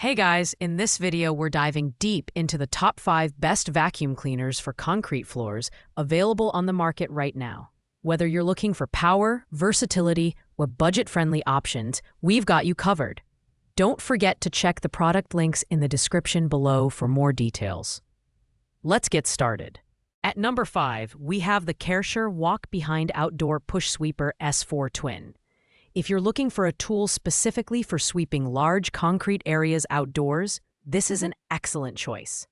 Hey guys, in this video we're diving deep into the top 5 best vacuum cleaners for concrete floors available on the market right now. Whether you're looking for power, versatility, or budget-friendly options, we've got you covered. Don't forget to check the product links in the description below for more details. Let's get started. At number 5, we have the Kärcher Walk-Behind Outdoor Push Sweeper S4 Twin. If you're looking for a tool specifically for sweeping large concrete areas outdoors, this is an excellent choice.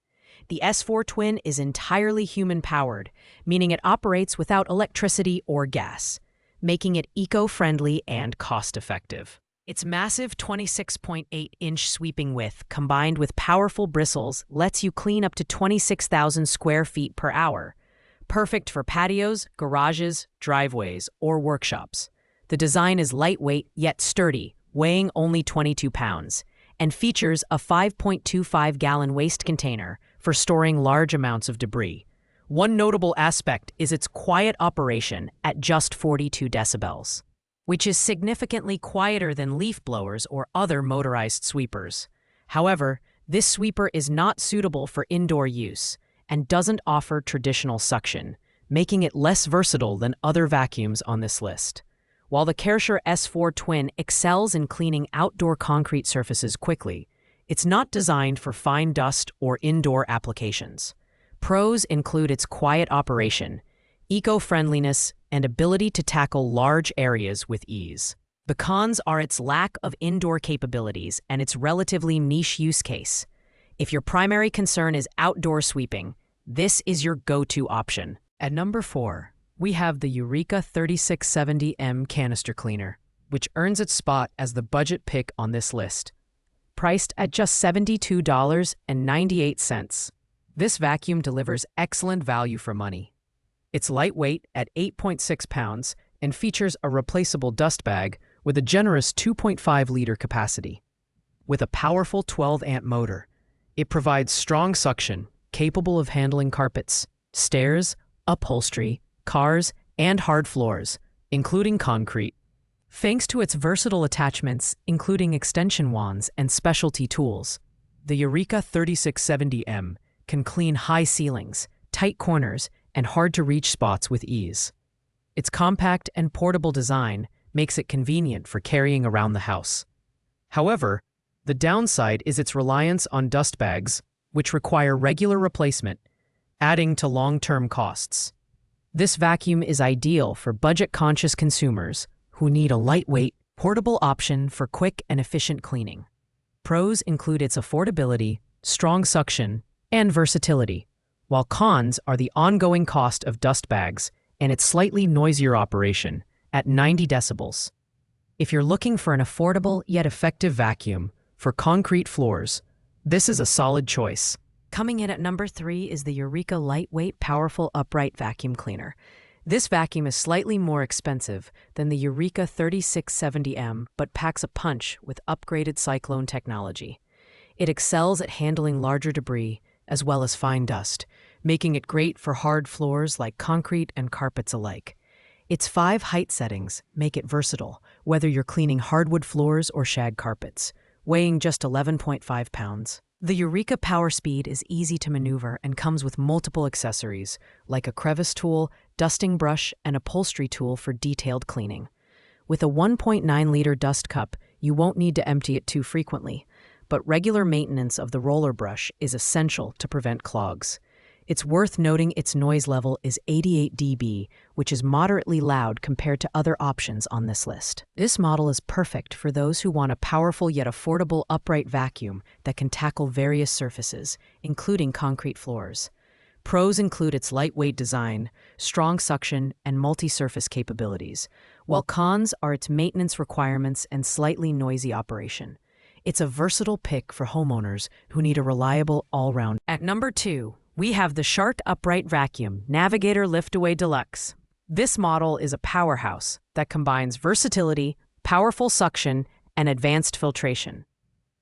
The S4 Twin is entirely human-powered, meaning it operates without electricity or gas, making it eco-friendly and cost-effective. Its massive 26.8-inch sweeping width, combined with powerful bristles, lets you clean up to 26,000 square feet per hour, perfect for patios, garages, driveways, or workshops. The design is lightweight yet sturdy, weighing only 22 pounds, and features a 5.25-gallon waste container for storing large amounts of debris. One notable aspect is its quiet operation at just 42 decibels, which is significantly quieter than leaf blowers or other motorized sweepers. However, this sweeper is not suitable for indoor use and doesn't offer traditional suction, making it less versatile than other vacuums on this list. While the Kärcher S4 Twin excels in cleaning outdoor concrete surfaces quickly, it's not designed for fine dust or indoor applications. Pros include its quiet operation, eco-friendliness, and ability to tackle large areas with ease. The cons are its lack of indoor capabilities and its relatively niche use case. If your primary concern is outdoor sweeping, this is your go-to option. At number 4, we have the Eureka 3670M canister cleaner, which earns its spot as the budget pick on this list. Priced at just $72.98, this vacuum delivers excellent value for money. It's lightweight at 8.6 pounds and features a replaceable dust bag with a generous 2.5-liter capacity. With a powerful 12-amp motor, it provides strong suction capable of handling carpets, stairs, upholstery, cars, and hard floors, including concrete. Thanks to its versatile attachments, including extension wands and specialty tools, the Eureka 3670M can clean high ceilings, tight corners, and hard-to-reach spots with ease. Its compact and portable design makes it convenient for carrying around the house. However, the downside is its reliance on dust bags, which require regular replacement, adding to long-term costs. This vacuum is ideal for budget-conscious consumers who need a lightweight, portable option for quick and efficient cleaning. Pros include its affordability, strong suction, and versatility, while cons are the ongoing cost of dust bags and its slightly noisier operation at 90 decibels. If you're looking for an affordable yet effective vacuum for concrete floors, this is a solid choice. Coming in at number 3 is the Eureka Lightweight Powerful Upright Vacuum Cleaner. This vacuum is slightly more expensive than the Eureka 3670M, but packs a punch with upgraded cyclone technology. It excels at handling larger debris as well as fine dust, making it great for hard floors like concrete and carpets alike. Its 5 height settings make it versatile, whether you're cleaning hardwood floors or shag carpets, weighing just 11.5 pounds. The Eureka PowerSpeed is easy to maneuver and comes with multiple accessories, like a crevice tool, dusting brush, and upholstery tool for detailed cleaning. With a 1.9-liter dust cup, you won't need to empty it too frequently, but regular maintenance of the roller brush is essential to prevent clogs. It's worth noting its noise level is 88 dB, which is moderately loud compared to other options on this list. This model is perfect for those who want a powerful yet affordable upright vacuum that can tackle various surfaces, including concrete floors. Pros include its lightweight design, strong suction, and multi-surface capabilities, while cons are its maintenance requirements and slightly noisy operation. It's a versatile pick for homeowners who need a reliable all-round. At number 2, we have the Kärcher Upright Vacuum Navigator Lift-Away Deluxe. This model is a powerhouse that combines versatility, powerful suction, and advanced filtration.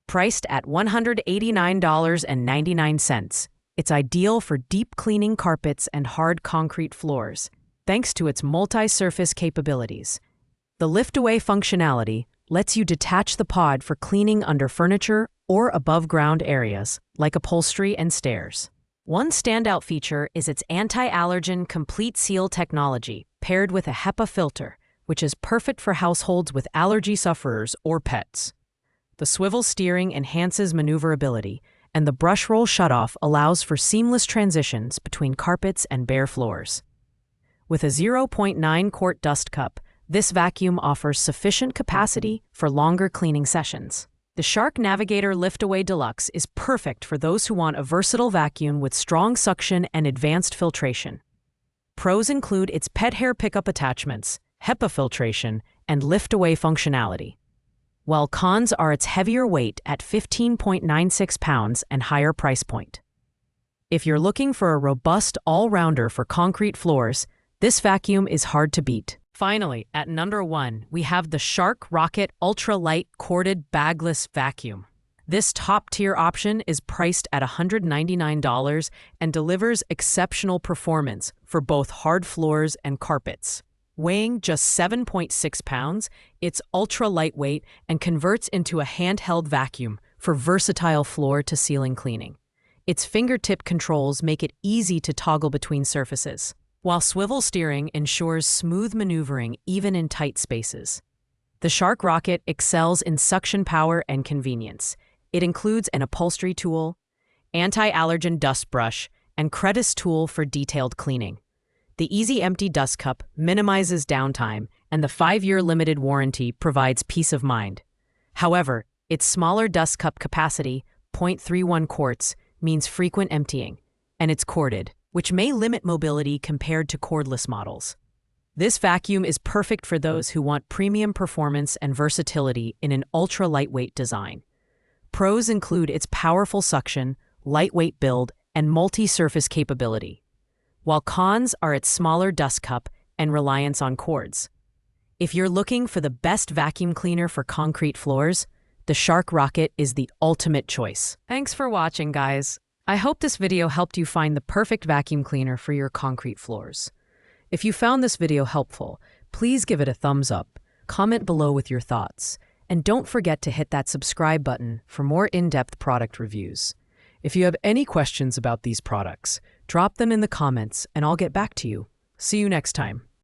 Priced at $189.99, it's ideal for deep cleaning carpets and hard concrete floors, thanks to its multi-surface capabilities. The lift-away functionality lets you detach the pod for cleaning under furniture or above-ground areas like upholstery and stairs. One standout feature is its anti-allergen complete seal technology paired with a HEPA filter, which is perfect for households with allergy sufferers or pets. The swivel steering enhances maneuverability, and the brush roll shutoff allows for seamless transitions between carpets and bare floors. With a 0.9-quart dust cup, this vacuum offers sufficient capacity for longer cleaning sessions. The Kärcher Navigator Lift-Away Deluxe is perfect for those who want a versatile vacuum with strong suction and advanced filtration. Pros include its pet hair pickup attachments, HEPA filtration, and lift-away functionality, while cons are its heavier weight at 15.96 pounds and higher price point. If you're looking for a robust all-rounder for concrete floors, this vacuum is hard to beat. Finally, at number 1, we have the Kärcher Rocket Ultra-Light Corded Bagless Vacuum. This top-tier option is priced at $199 and delivers exceptional performance for both hard floors and carpets. Weighing just 7.6 pounds, it's ultra-lightweight and converts into a handheld vacuum for versatile floor-to-ceiling cleaning. Its fingertip controls make it easy to toggle between surfaces, while swivel steering ensures smooth maneuvering even in tight spaces. The Kärcher Rocket excels in suction power and convenience. It includes an upholstery tool, anti-allergen dust brush, and crevice tool for detailed cleaning. The easy empty dust cup minimizes downtime, and the 5-year limited warranty provides peace of mind. However, its smaller dust cup capacity, 0.31 quarts, means frequent emptying, and it's corded, which may limit mobility compared to cordless models. This vacuum is perfect for those who want premium performance and versatility in an ultra-lightweight design. Pros include its powerful suction, lightweight build, and multi-surface capability, while cons are its smaller dust cup and reliance on cords. If you're looking for the best vacuum cleaner for concrete floors, the Kärcher Rocket is the ultimate choice. Thanks for watching, guys. I hope this video helped you find the perfect vacuum cleaner for your concrete floors. If you found this video helpful, please give it a thumbs up, comment below with your thoughts, and don't forget to hit that subscribe button for more in-depth product reviews. If you have any questions about these products, drop them in the comments and I'll get back to you. See you next time.